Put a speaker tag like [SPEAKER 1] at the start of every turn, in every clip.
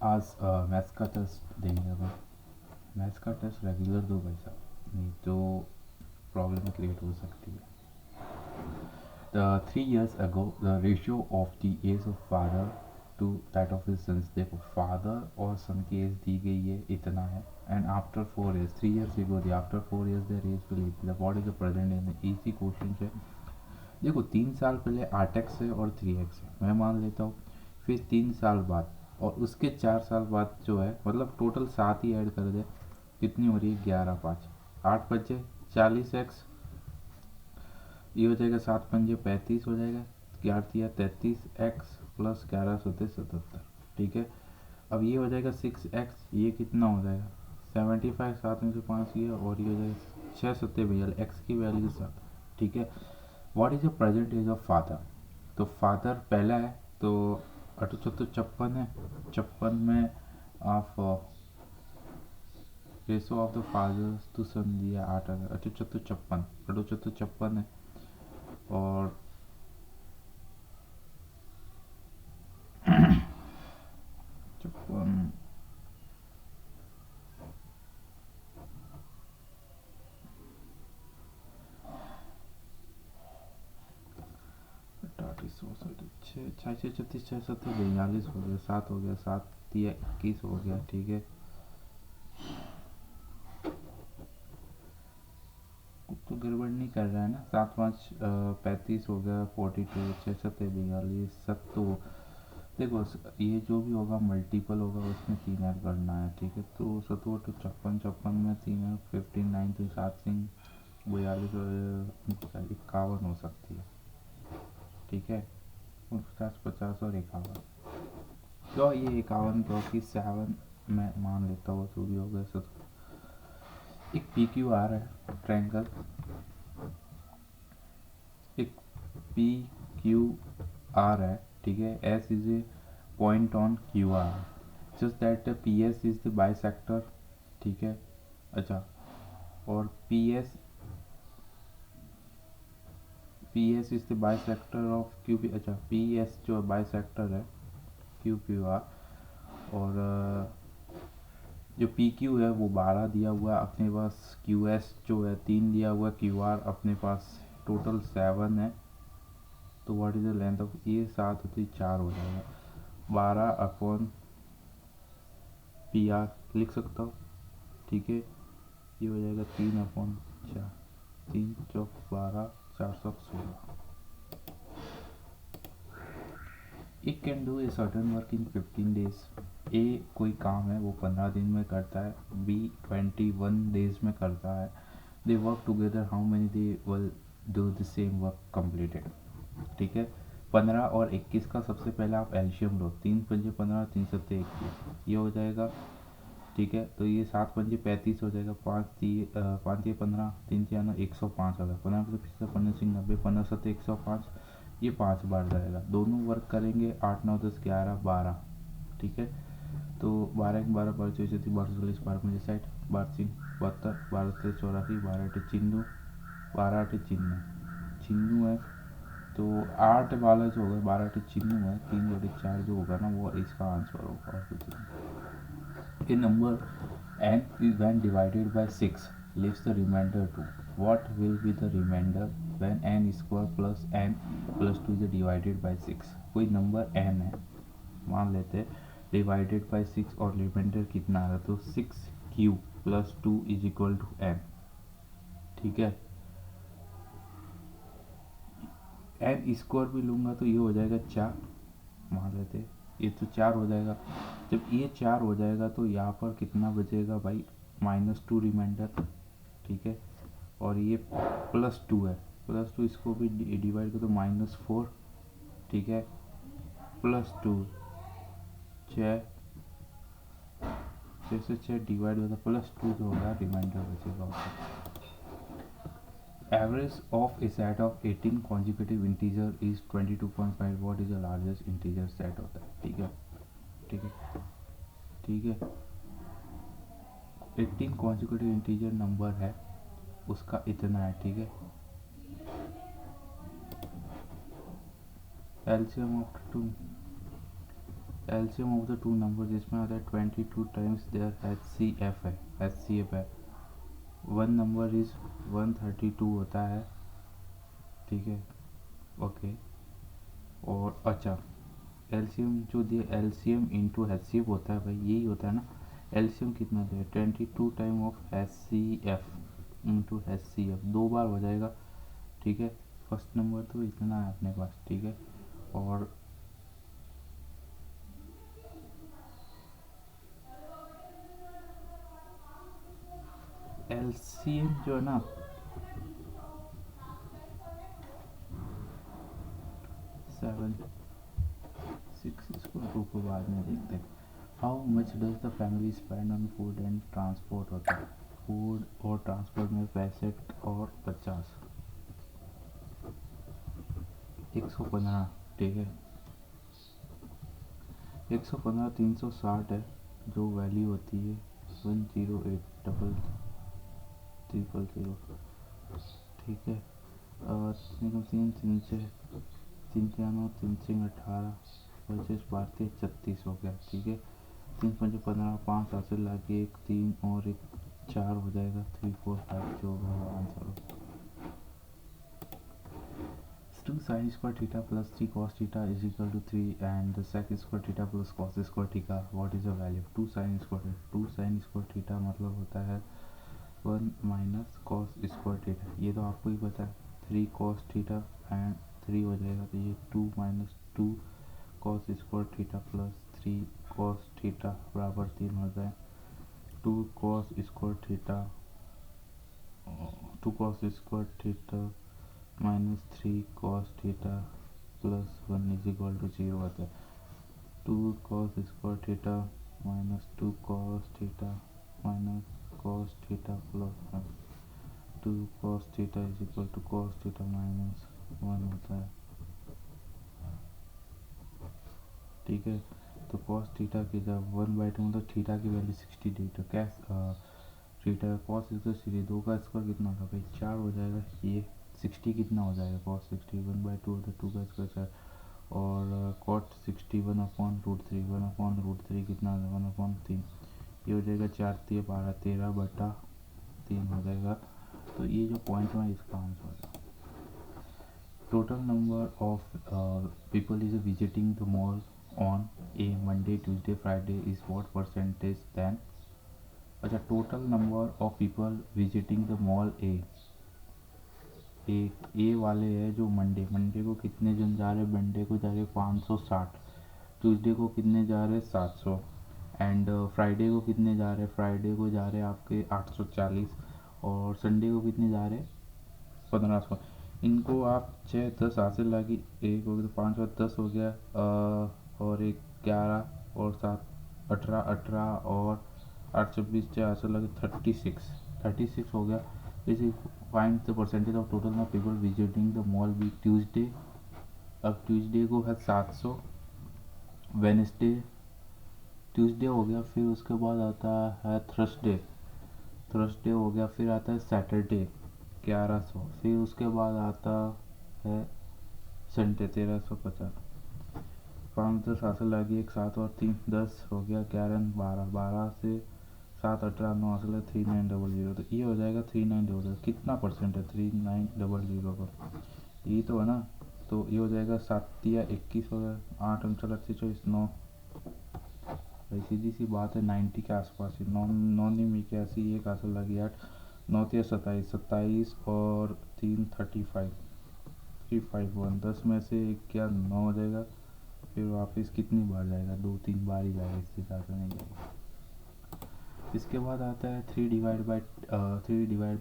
[SPEAKER 1] आज मैथ्स का टेस्ट देंगे अपन। मैथ्स का टेस्ट रेगुलर दो भाई साहब, नहीं तो प्रॉब्लम क्रिएट हो सकती है। 3 years ago the ratio of the age of father to that of his sons, देखो फादर और सन की एज दी गई है इतना है, and after 4 years, 3 years ago the after 4 years their age will be the what is the present in the easy question है। देखो 3 साल पहले 8x है और 3x है, मैं मान लेता हूँ। फिर 3 साल बाद और उसके 4 साल बाद जो है, मतलब टोटल 7 ही ऐड कर दे, कितनी हो रही है? 11 5 8 बचे 40x, ये हो जाएगा 7 पंजे 35 हो जाएगा, 11 33 एक्स प्लस 11 सत्ते 77। ठीक है, अब ये हो जाएगा 6x, ये कितना हो जाएगा 75, 7 में से 5 ये, और ये हो जाएगा 6 सत्ते 42, एक्स की वैल्यू 7। ठीक है, what is the present age of father? तो फादर पहला है तो 8 56 है, 56 में of ratio of the father to son दिया 8 8 56 8 56 है, और छप्पन 6 6 36 6 7 42 हो गया, 7 हो गया, 7 21 हो गया। ठीक है, तो गड़बड़ नहीं कर रहा है ना? 7 5 35 हो गया, 42 6 7 42 7 तो देखो ये जो भी होगा मल्टीपल होगा उसमें 3 ऐड करना है। ठीक है, तो 7 तो 56 56 में 3 है 59, तो 7 सिंह 42 51 हो सकती है। ठीक है, 49 50 और 51, क्यों ये 51? क्योंकि 7 मैं मान लेता हूँ जो भी हो गया। सब एक पी क्यू आर है ट्रायंगल, एक पी क्यू आर है। ठीक है, S is a point on Q R, just that P S is the bisector. ठीक है, अच्छा, और P S is the bisector of Q P, अच्छा पी एस जो बाइसेक्टर है क्यू क्यू आर, और जो पी क्यू है वो 12 दिया हुआ है अपने पास, क्यू एस जो है 3 दिया हुआ है, क्यू आर अपने पास टोटल 7 है। तो what is the length of ये 7 होती 4 हो जाएगा, 12/पी आर लिख सकता हूँ। ठीक है, ये हो जाएगा 3/4, 3 चौक 12 416। It can do a certain work in 15 days। ए कोई काम है वो 15 दिन में करता है, बी 21 days में करता है। They work together, how many they will do the same work completed. ठीक है, 15 और 21 का सबसे पहले आप एल्शियम लो, 3 पंजे 15 3 सत्ते 21, ये हो जाएगा। ठीक है, तो ये 7 पंजे 35 हो जाएगा, 5 15 105 होगा, 15 से पिछले 15 90, 15 7 105, ये 5 बार जाएगा। दोनों वर्क करेंगे 8 9 10 11 12। ठीक है, तो 12 1 12 12 24 12 40 12 पंजे 60 12 3 72 12 से 84 12 8 चिन्नू 12 8 चिन्नू है, तो 8 वाला जो होगा 12 8 चिन्नू है, 3/4 जो होगा ना वो इसका आंसर होगा, और कुछ नहीं। A number n is when divided by 6 leaves the remainder 2. What will be the remainder when n square plus n plus 2 is divided by 6? कोई नंबर n है मान लेते हैं, डिवाइडेड बाई 6, और रिमाइंडर कितना आ रहा है? तो 6 q plus 2 is equal to n। ठीक है, एन स्क्वायर भी लूँगा तो ये हो जाएगा 4, मान लेते ये तो 4 हो जाएगा। जब ये 4 हो जाएगा तो यहाँ पर कितना बचेगा भाई? -2 रिमाइंडर। ठीक है, और ये +2 है, +2 इसको भी डिवाइड कर दो, -4। ठीक है, +2 6 6 से 6 डिवाइड होता +2 जो होगा रिमाइंडर बचेगा उसका। Average of a set of 18 consecutive integer is 22.5. What is the largest integer set होता है? ठीक है, ठीक है, ठीक है, 18 consecutive integer नंबर है उसका इतना है। ठीक है, LCM of 2 LCM of the two number जिसमें आता है 22 टाइम्स देयर HCF है, HCF है। वन नंबर इज 132 होता है, ठीक है, ओके। और अच्छा, एलसीएम जो दिया एलसीएम इंटू HCF होता है भाई, यही होता है ना। एलसीएम कितना दिया 22 time of HCF into HCF, 2 बार हो जाएगा, ठीक है। फर्स्ट नंबर तो इतना है अपने पास, ठीक है। और एलसीएम जो है ना 7 6 इसको 2 को बाद में देखते हैं। How much does the family spend on food and transport होता है, फूड और ट्रांसपोर्ट में 65 और 50, 115, ठीक है। 115 360 है, जो वैल्यू होती है 108 डबल 000, ठीक है। तीन तीन तीन से 3 3 3 18 25 12 36 हो गया, ठीक है। 3 5 15, 5 हासिल लाके 1 3 और 1 4 हो जाएगा, 3 4 5 जो होगा answer. 2 sin square theta plus 3 cos theta is equal to 3 and the sec square theta plus cos square theta, what is the value of 2 sin square theta मतलब होता है 1 माइनस कॉस स्क्वायर थीटा, ये तो आपको ही पता है। 3 cos theta and 3 हो जाएगा, तो ये 2 minus 2 cos square theta plus 3 cos theta बराबर 3 होता है। 2 cos square theta 2 cos square theta minus 3 cos theta plus 1 is equal to 0 होता है। 2 cos square theta minus 2 cos theta minus cos theta plus 1, 2 cos theta is equal to cos theta minus 1 होता है, ठीक है। तो cos theta की जब 1/2 मतलब थीटा की वैल्यू 60 तो क्या थीटा cos स्क्वायर 2 का स्क्वायर कितना होगा भाई 4 हो जाएगा, ये 60 कितना हो जाएगा cos 60 1/2 होता है 2 का स्क्वायर 4, और cot 60 1/√3 1/√3 कितना हो जाएगा 1/3, ये हो जाएगा 4 3 12 13/3 हो जाएगा। तो ये जो पॉइंट है इसका आंसर है। Total number of people is visiting the mall on a Monday Tuesday Friday is what percentage then. अच्छा, total number of people visiting the mall a वाले है जो मंडे को कितने जन जा रहे हैं, मंडे को जा रहे 560, ट्यूसडे को कितने जा रहे 700 एंड फ्राइडे को कितने जा रहे हैं, फ्राइडे को जा रहे हैं आपके 840 और संडे को कितने जा रहे हैं 1500। इनको आप 6 10 हासिल लागी, एक हो गया तो 5 और 10 हो गया, और एक 11 और 7 18 18 और 8 26 6 हासिल लागे 36 हो गया। इसी find the percentage of total of people visiting the mall week Tuesday. अब ट्यूसडे को है 700, वेनसडे ट्यूसडे हो गया, फिर उसके बाद आता है थर्सडे हो गया, फिर आता है सैटरडे 1100, फिर उसके बाद आता है संडे 1350। 5 10 हासिल लगी, एक 7 और 3 10 हो गया, 11 12 12 से 7 18 9 हासिल है 3900, तो ये हो जाएगा 3900। कितना परसेंट है 3900 का, ये तो है ना। तो ये हो जाएगा 7 या 21 हो गया, 8 अंचल 80 24 9, भाई सीधी सी बात है 90 के आसपास ही, 9 में 81, एक हासिल लगी 8 9 या 27 और 3 35 351, 10 में से एक क्या 9 हो जाएगा, फिर वापस कितनी बार जाएगा 2 3 बार ही जाएगा, इससे ज़्यादा नहीं जाएगा। इसके बाद आता है 3 divide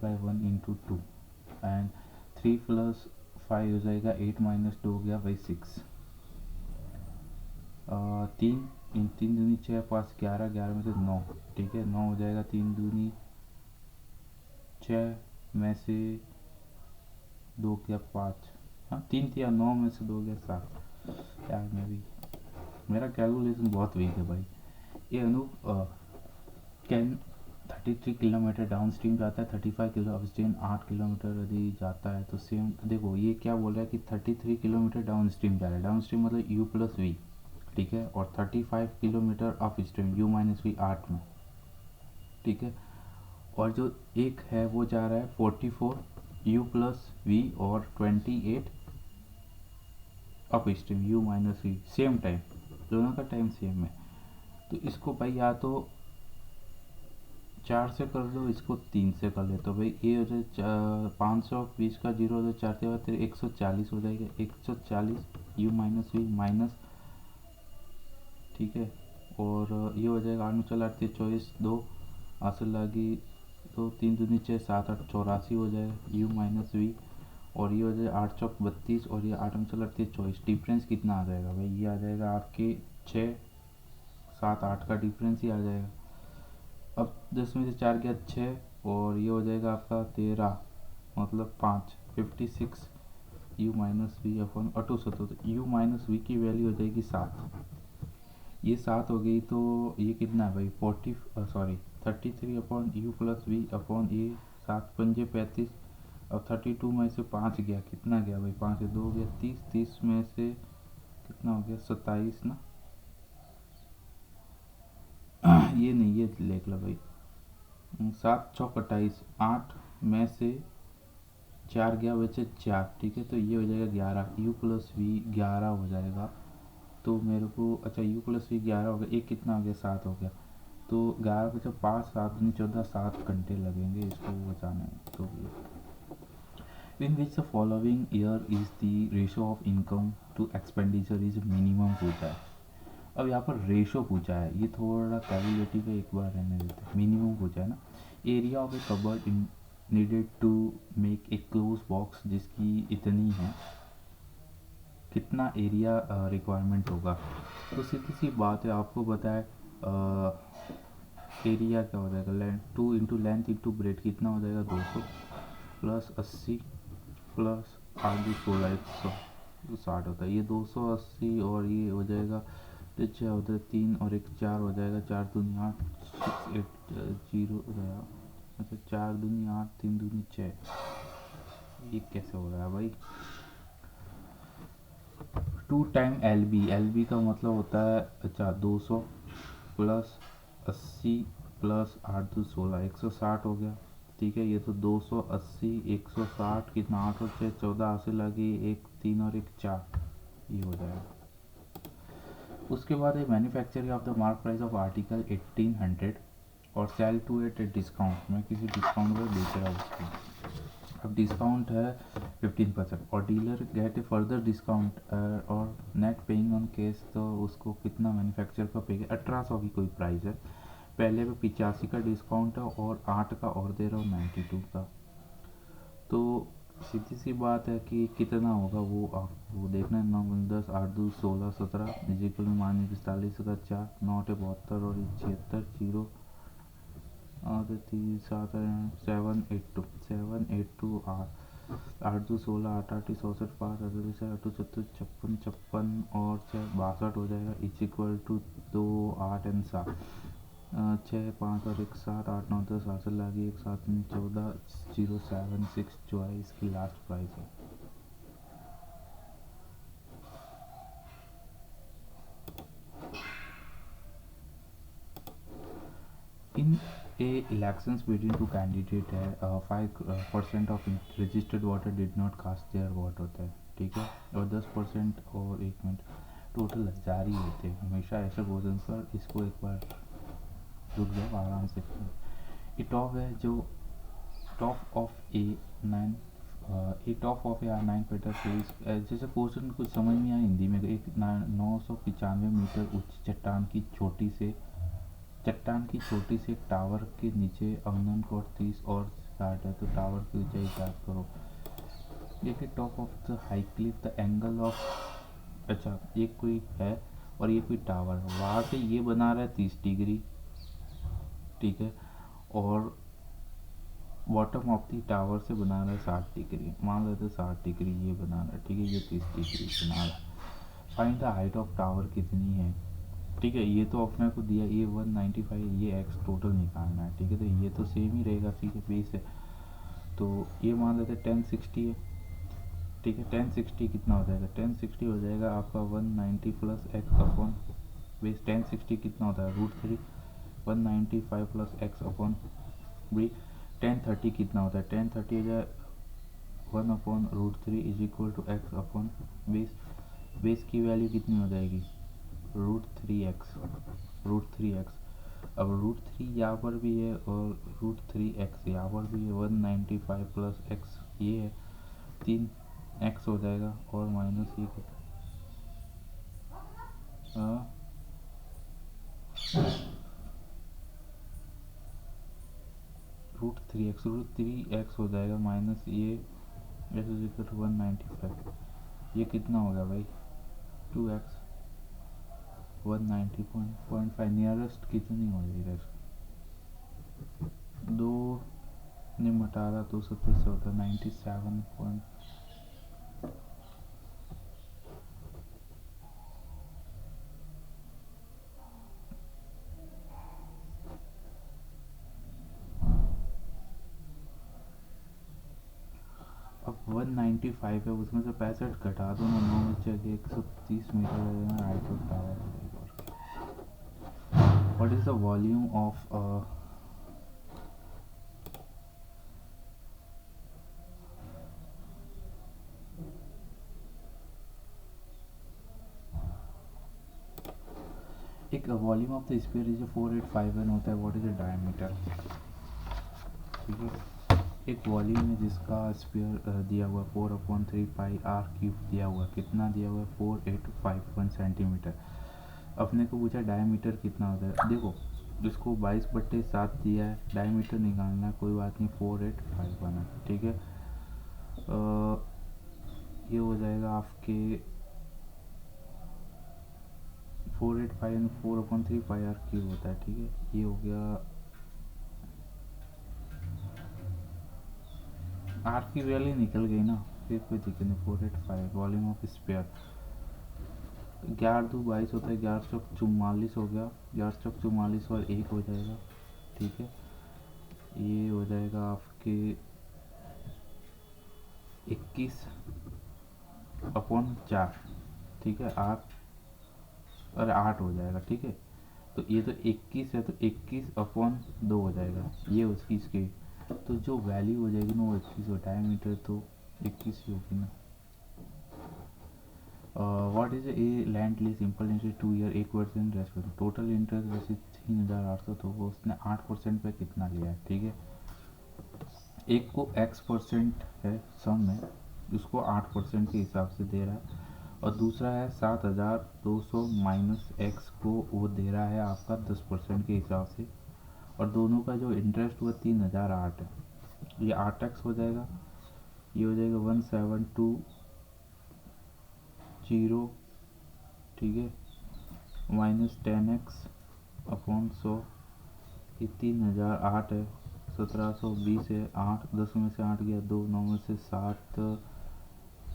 [SPEAKER 1] by 1 into 2 and 3 plus 5 हो जाएगा 8 माइनस 2 हो गया भाई 6, 3 इन 3 दूनी 6 5 11 11 में से 9, ठीक है 9 हो जाएगा, 3 दूनी 6 में से 2 क्या 5, हाँ 3 या 9 में से 2 गया 7। यार मेरा कैलकुलेशन बहुत वीक है भाई। ये अनूप कैन 33 किलोमीटर डाउन स्ट्रीम जाता है, 35 किलो अपस्ट्रीम 8 किलोमीटर यदि जाता है तो सेम। देखो ये क्या बोल रहा है कि 33 किलोमीटर डाउन स्ट्रीम जा रहा है, डाउन स्ट्रीम मतलब U+V, ठीक है, और 35 kilometre upstream u minus v 8 में, ठीक है। और जो एक है वो जा रहा है 44 u प्लस वी और 28 upstream u minus v, same time, दोनों का टाइम सेम है। तो इसको भाई या तो 4 से कर लो, इसको 3 से कर ले, तो भाई ये हो जाए 520 का जीरो हो जाए 4 के बाद तेरे 140 हो जाएगा, 140 u माइनस वी माइनस, ठीक है। और ये हो जाएगा 8 में चला 38 24 2 आंसर लगी, तो 3 दूनी 6 7 8 84 हो जाएगा u माइनस वी। और ये हो जाए 8 चौक 32 और ये 8 में चला 38 24, डिफरेंस कितना आ जाएगा भाई, ये आ जाएगा आपके 6 7 8 का डिफरेंस ही आ जाएगा। अब 10 में से 4 गया 6 और ये हो जाएगा आपका 13 मतलब 5 56 u माइनस वी अपन 78, तो u माइनस वी की वैल्यू हो जाएगी 7, ये 7 हो गई। तो ये कितना है भाई 33 upon u plus v upon a, 7 पंजे 35। अब 32 में से 5 गया, कितना गया भाई, 5 से 2 गया 30, 30 में से कितना हो गया 27 ना ये नहीं, ये देख लो भाई, 7 चौक 28, 8 में से 4 गया बचे 4, ठीक है। तो ये हो जाएगा 11 u प्लस वी 11 हो जाएगा। तो मेरे को अच्छा u प्लस वी 11 हो गया, एक कितना हो गया 7 हो गया, तो 11 बचा 5 7 दूनी 14, 7 घंटे लगेंगे इसको बचाने में। तो in which the following year is the ratio of income to expenditure is minimum पूछा है। अब यहाँ पर रेशो पूछा है, ये थोड़ा कैलकुलेटिव है, एक बार रहने देते हैं। मिनिमम पूछा है ना, area of a cupboard needed to make a close box, जिसकी इतनी है, कितना एरिया रिक्वायरमेंट होगा। तो सीधी सी बात है, आपको पता है एरिया क्या हो जाएगा, length 2 into length into breadth कितना हो जाएगा 200 प्लस 80 प्लस 8 16 160 होता है, ये 280 और ये हो जाएगा तो 6 होता है 3 और 1 4 हो जाएगा, 4 दूनी 8 6 8 0 हो जाएगा, अच्छा 4 दूनी 8 3 दूनी 6, ये कैसे हो रहा है भाई। 2 टाइम एल बी का मतलब होता है अच्छा 200 प्लस 80 प्लस 8 2 16 160 हो गया, ठीक है। ये तो 280 160 कितना 8 और 6 14 हासिल लगी, 1 3 और 1 4, ये हो जाएगा। उसके बाद है manufacturing of the mark price of article 1800 और सेल टू एट डिस्काउंट, मैं किसी डिस्काउंट पर बेच रहा हूँ उसको। अब डिस्काउंट है 15% और डीलर गेट ए फर्दर डिस्काउंट और नेट पेइंग ऑन केस, तो उसको कितना मैन्युफैक्चर का पे 1800 की कोई प्राइस है, पहले पे 85 का डिस्काउंट है और 8 का और दे रहा हूँ 92 का। तो सीधी सी बात है कि कितना होगा वो आपको देखना है। 9 10 8 2 16 17 इजिकल में मानिए 45 का 4 9 72 और 76 जीरो और 3 7 7 8 2 7 8 2 8 2 16 8 8 64 5 38 8 34 56 56 और 6 62 हो जाएगा, इज इक्वल टू 2 8 एंड 7 6 5 और 1 7 8 9 10 हासिल लगी 1 7 14 0 7 6 जो है इसकी लास्ट प्राइस है। In a elections between two candidate है 5% of registered voter did not cast their vote होता है, ठीक है। और 10% और 1 मिनट टोटल 1000 ही होते हैं हमेशा ऐसे क्वेश्चन पर। इसको एक बार रुक जाओ आराम से। ये टॉप है जो top of a 9 a top of a 9 पेटर सीरीज, जैसे क्वेश्चन कुछ समझ नहीं आया हिंदी में। एक 995 मीटर ऊंची चट्टान की छोटी से टावर के नीचे अननोन कोड 30 और 60 है, तो टावर की ऊंचाई ज्ञात करो। देखिए top of the high Cliff the angle of, अच्छा ये कोई है और ये कोई टावर है, वहाँ से ये बना रहा है 30 डिग्री, ठीक है। और बॉटम ऑफ दी टावर से बना रहा है 60 डिग्री, मान लेते 60 डिग्री ये बना रहा है, ठीक है। ये 30 डिग्री बना रहा है। Find the height of tower कितनी है, ठीक है। ये तो अपने को दिया ये 195, ये एक्स टोटल निकालना है, ठीक है। तो ये तो सेम ही रहेगा सी के बेस है, तो ये मान लेते 1060 है, ठीक है। 1060 कितना हो जाएगा, 1060 हो जाएगा आपका 190 प्लस एक्स अपॉन बेस। 1060 कितना होता है, √3 195 प्लस एक्स अपॉन बी। 1030 कितना होता है, 1030 हो जाए 1/√3 is equal to x upon base. Base की वैल्यू कितनी हो जाएगी, √3x। अब √3 यहाँ पर भी है और √3x यहाँ पर भी है। 195 प्लस एक्स ये है, 3x हो जाएगा और माइनस ये √3x हो जाएगा माइनस ये एक्स इज इक्वल टू 195। ये कितना हो गया भाई, 2x। 190.5 नियरेस्ट कितनी हो जाएगी इधर, 2 निम 18 230 से होता है 97. अब 195 है, उसमें से 65 घटा दो ना, 9 बच्चे 130 मीटर लगेगा। Eiffel tower. What is the volume of एक volume of the sphere is 4851 होता है। व्हाट इज द डायमीटर, ठीक है। एक वॉल्यूम है जिसका स्फीयर दिया हुआ 4/3 पाई r³ दिया हुआ, कितना दिया हुआ है, 4851 सेंटीमीटर। अपने को पूछा डायमीटर कितना होता है। देखो इसको 22/7 दिया है, डायमीटर निकालना है, कोई बात नहीं, 4851 है, ठीक है। ये हो जाएगा आपके 485 4/3 पाई r³ होता है, ठीक है। ये हो गया, आर की वैल्यू निकल गई ना, फिर कोई दिक्कत नहीं। 485 वॉल्यूम ऑफ स्फीयर, 11×2 = 22 होता है, 11×4 = 44 हो गया, 11×4 = 44 और 1 हो जाएगा, ठीक है। ये हो जाएगा आपके 21/4, ठीक है। 8 हो जाएगा, ठीक है। तो ये तो 21 है, तो 21/2 हो जाएगा, ये उसकी इसकी। तो जो वैल्यू हो जाएगी ना वो 21 हो, डायमीटर तो 21 ही होगी ना। What is a land lease simple interest 2 year 1% respect, total interest वैसे 3800, तो वो उसने 8% पे कितना लिया है, ठीक है। एक को x% है सम में, उसको 8% के हिसाब से दे रहा है, और दूसरा है 7200 माइनस x को वो दे रहा है आपका 10% के हिसाब से, और दोनों का जो इंटरेस्ट हुआ 3008 है। ये 8x हो जाएगा, ये हो जाएगा 1720, ठीक है, माइनस 10x अपॉन 100। ये 3008 है, 1720 है, 8 10 में से 8 गया 2, 9 में से 7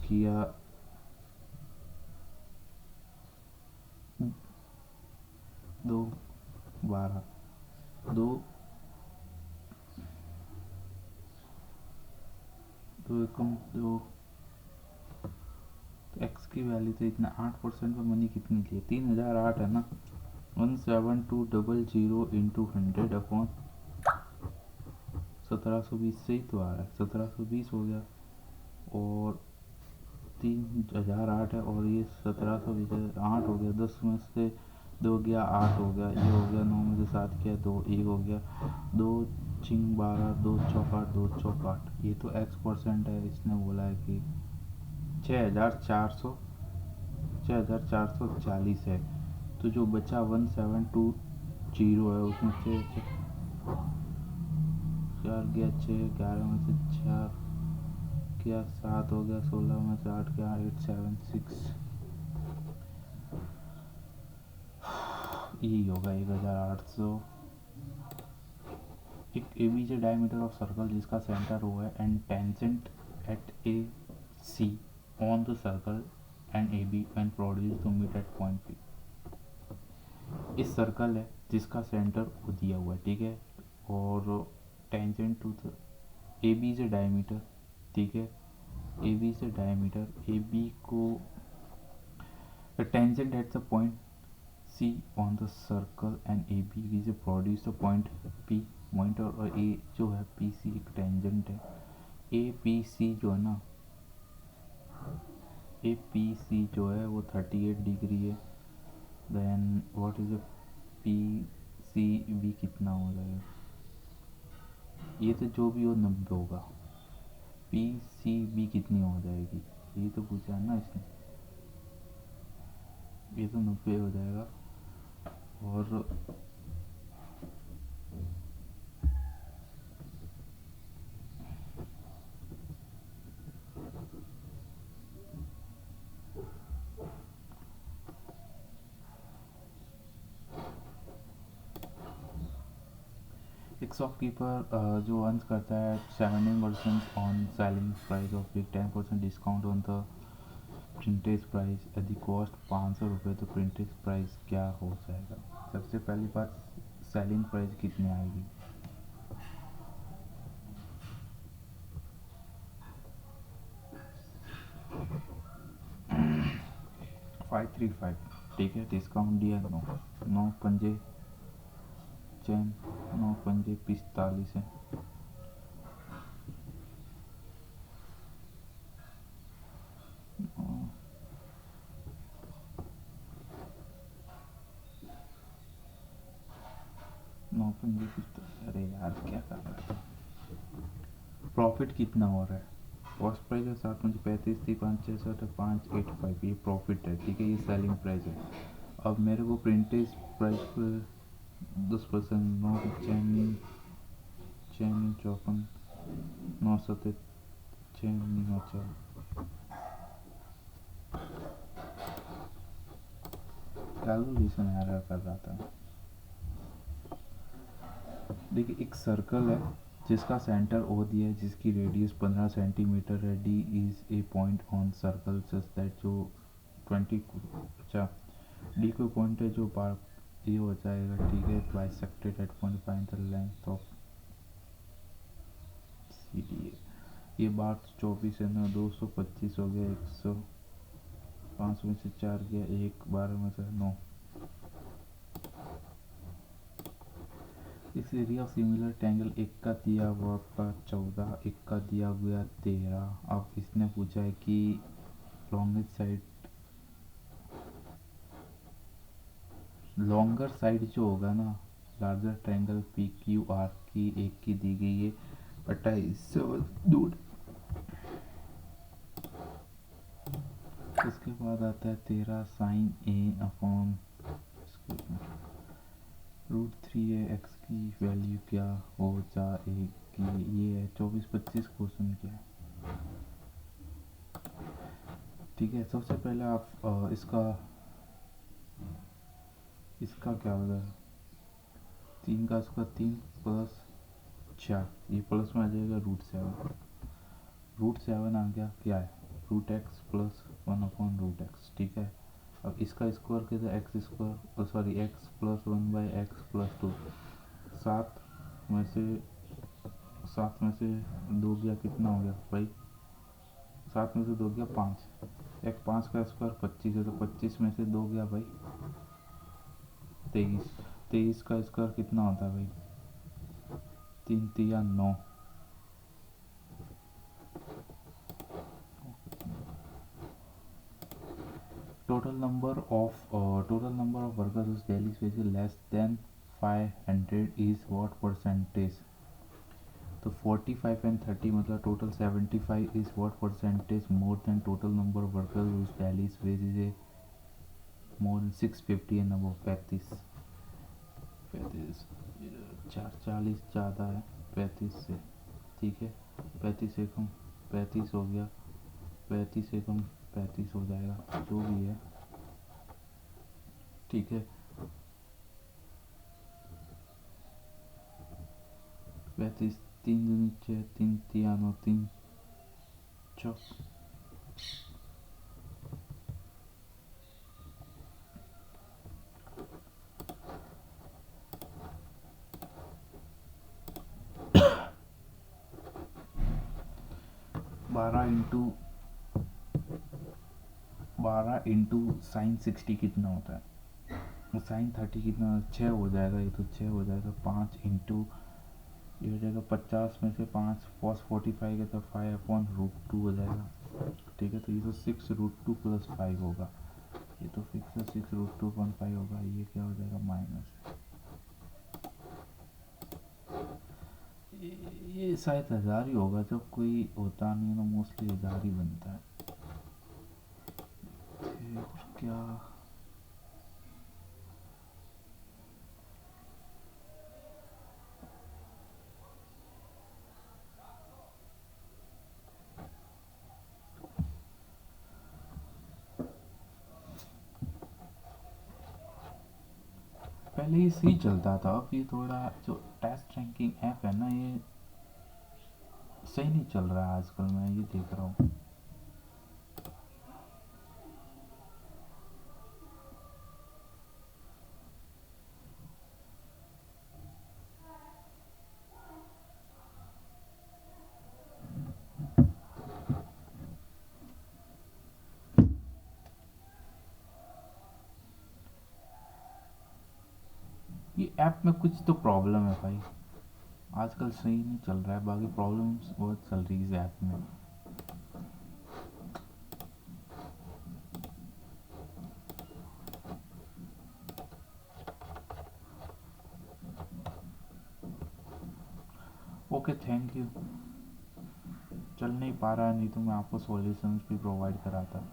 [SPEAKER 1] किया 2 12 2 2 एकम 2, तो एक्स की वैल्यू तो इतना 8% पे मनी कितनी ली है, 3008 है ना। 17200 इंटू 100 अपॉन 1720 से ही तो आ रहा है, 1720 हो गया, और 3008 है, और ये 1720 8 हो गया, 10 में से 2 गया 8 हो गया, ये हो गया, 9 में से 7 किया 2, 1 हो गया, 2 चिंग 12, 2 चौक 8, 2 चौक 8। ये तो x% है, इसने बोला है कि 6440 है, तो जो बचा 1720 है, उसमें 4 गया 6, 11 में से 4 क्या 7 हो गया, 16 में से 8 क्या 876, यही होगा 1800। एक AB से डायमीटर ऑफ सर्कल जिसका सेंटर O है and tangent at AC on the circle and AB and produce the mid at point P। इस सर्कल है जिसका सेंटर O दिया हुआ है, ठीक है, और टेंजेंट टू द AB से डायमीटर, ठीक है, ए बी से डायमीटर ए बी को tangent at the point C on the circle and AB is a produce the point P point और A जो है PC एक टेंजेंट है APC जो है ना APC जो है वो 38 डिग्री है देन व्हाट इज PCB कितना हो जाएगा ये तो जो भी हो 90 होगा PCB कितनी हो जाएगी ये तो पूछा है ना इसने ये तो 90 हो जाएगा और एक शॉपकीपर जो अर्न करता है 17% on selling price of big 10% discount on the printed price यदि कॉस्ट 500 रुपये तो प्रिंटेज प्राइस क्या हो जाएगा। सबसे पहली बात सेलिंग प्राइस कितनी आएगी 535 ठीक है डिस्काउंट दिया 9 पंजे चैन 9 पंजे 45 है 9 पंजे 45 अरे यार क्या कर रहा है प्रॉफिट कितना हो रहा है कॉस्ट प्राइस है 7 पंजे 35 थी 5 6 585 ये प्रॉफिट है ठीक है ये सेलिंग प्राइस है। अब मेरे को प्रिंटेज प्राइस पर 10% 9 चैन चैन 54 9 सत्तर चैन 9 कैलकुलेशन एरर कर रहा था। देखिए एक सर्कल है जिसका सेंटर ओ दिया है जिसकी रेडियस 15 सेंटीमीटर है D is a point on circle such that जो 20 अच्छा डी कोई पॉइंट है जो बार ये हो जाएगा ठीक है bisected at point find the length of C D ये बार 24 है ना 225 हो गया 100 5 में से 4 गया 1 12 में से 9 इस एरिया ऑफ सिमिलर ट्रायंगल एक का दिया हुआ आपका 14 एक का दिया हुआ 13 अब इसने पूछा है कि लॉन्गेस्ट साइड लॉन्गर साइड जो होगा ना larger triangle P Q R की एक की दी गई है 28 दूर। इसके बाद आता है 13 साइन ए अपॉन √3 है एक्स की वैल्यू क्या हो जाएगी ये है 24-25 क्वेश्चन क्या है ठीक है। सबसे पहले आप इसका क्या होगा 3 का स्क्वायर 3 प्लस 4 ये प्लस में आ जाएगा √7 आ गया क्या है √x प्लस 1/√x ठीक है। अब इसका स्क्वायर कितना x square sorry x plus 1/x+2 सात में से 2 गया कितना हो गया भाई 7 में से 2 गया 5 एक 5 का स्क्वायर 25 है तो 25 में से 2 गया भाई 23 का स्क्वायर कितना होता है भाई 3 3 9 total number of workers whose daily wage is less than 500 is what percentage तो 45 and 30 मतलब total 75 is what percentage more than total number of workers whose daily wage is more than 650 and above 35 40 ज़्यादा है 35 से ठीक है 35 से कम 35 हो गया 35 से कम 35 हो जाएगा जो भी है ठीक है 35 3 दूनी 6 3 3 9 3 चौक 12 इंटू साइन 60 कितना होता है, साइन 30 कितना, 6 हो जाएगा, ये तो 6 हो जाएगा। 5 इंटू ये हो जाएगा 50 में से 5 कॉस 45 का, तो 5/√2 हो जाएगा। ठीक है, तो ये तो 6√2 + 5 होगा, ये तो फिक्स है 6√2.5 होगा। ये क्या हो जाएगा माइनस, ये शायद 1000 ही होगा, जब कोई होता नहीं है तो मोस्टली 1000 ही बनता है। फिर क्या, पहले ये सही चलता था, अब ये थोड़ा जो टेस्ट रैंकिंग ऐप है ना, ये सही नहीं चल रहा है आजकल, मैं ये देख रहा हूँ। ये ऐप में कुछ तो प्रॉब्लम है भाई, आजकल सही नहीं चल रहा है, बाकी प्रॉब्लम्स बहुत चल रही है इस ऐप में। Okay, thank you. चल नहीं पा रहा है, नहीं तो मैं आपको सॉल्यूशंस भी प्रोवाइड कराता।